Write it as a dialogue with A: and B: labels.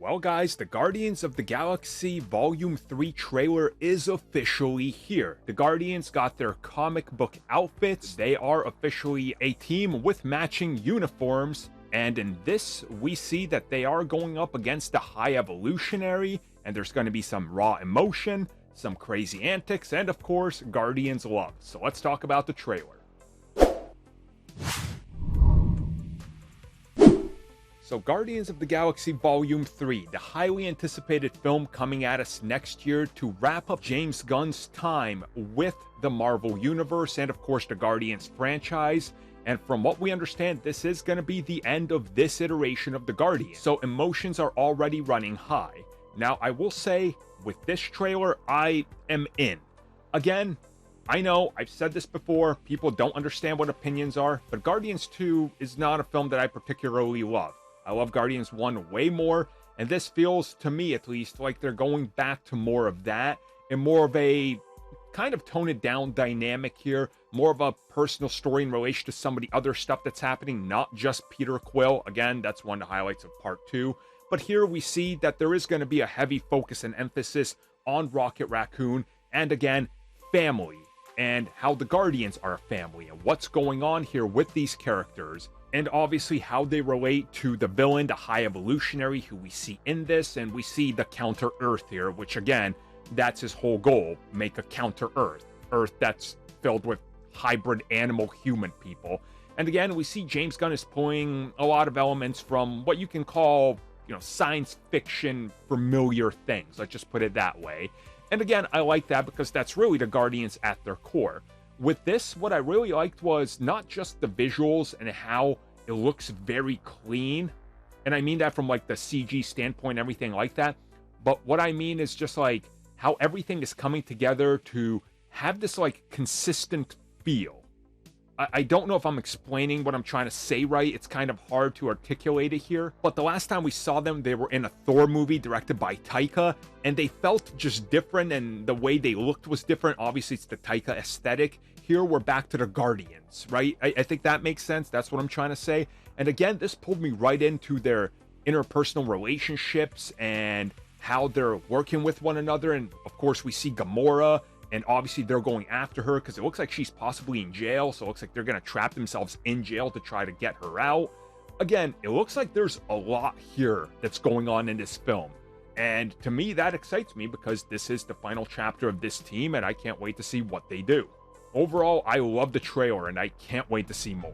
A: Well guys, the Guardians of the Galaxy Volume 3 trailer is officially here. The Guardians got their comic book outfits, they are officially a team with matching uniforms, and in this we see that they are going up against the High Evolutionary, and there's going to be some raw emotion, some crazy antics, and of course, Guardians love. So let's talk about the trailer. So Guardians of the Galaxy Volume 3, the highly anticipated film coming at us next year to wrap up James Gunn's time with the Marvel Universe and of course the Guardians franchise. And from what we understand, this is going to be the end of this iteration of the Guardians. So emotions are already running high. Now I will say, with this trailer, I am in. Again, I know, I've said this before, people don't understand what opinions are, but Guardians 2 is not a film that I particularly love. I love Guardians 1 way more, and this feels, to me at least, like they're going back to more of that, and more of a kind of toned down dynamic here, more of a personal story in relation to some of the other stuff that's happening, not just Peter Quill. Again, that's one of the highlights of Part 2. But here we see that there is going to be a heavy focus and emphasis on Rocket Raccoon, and again, family, and how the Guardians are a family, and what's going on here with these characters. And obviously how they relate to the villain, the High Evolutionary, who we see in this, and we see the Counter-Earth here, which again, that's his whole goal, make a Counter-Earth. Earth that's filled with hybrid animal-human people. And again, we see James Gunn is pulling a lot of elements from what you can call, science fiction familiar things. Let's just put it that way. And again, I like that because that's really the Guardians at their core. With this, what I really liked was not just the visuals and how it looks very clean, and I mean that from like the CG standpoint, everything like that, but what I mean is just like how everything is coming together to have this like consistent feel. I don't know if I'm explaining what I'm trying to say right. It's kind of hard to articulate it here. But the last time we saw them, they were in a Thor movie directed by Taika, and they felt just different, and the way they looked was different. Obviously, it's the Taika aesthetic. Here, we're back to the Guardians, right? I think that makes sense. That's what I'm trying to say. And again, this pulled me right into their interpersonal relationships and how they're working with one another. And of course, we see Gamora, and obviously they're going after her because it looks like she's possibly in jail. So it looks like they're going to trap themselves in jail to try to get her out. Again, it looks like there's a lot here that's going on in this film. And to me, that excites me because this is the final chapter of this team, and I can't wait to see what they do. Overall, I love the trailer, and I can't wait to see more.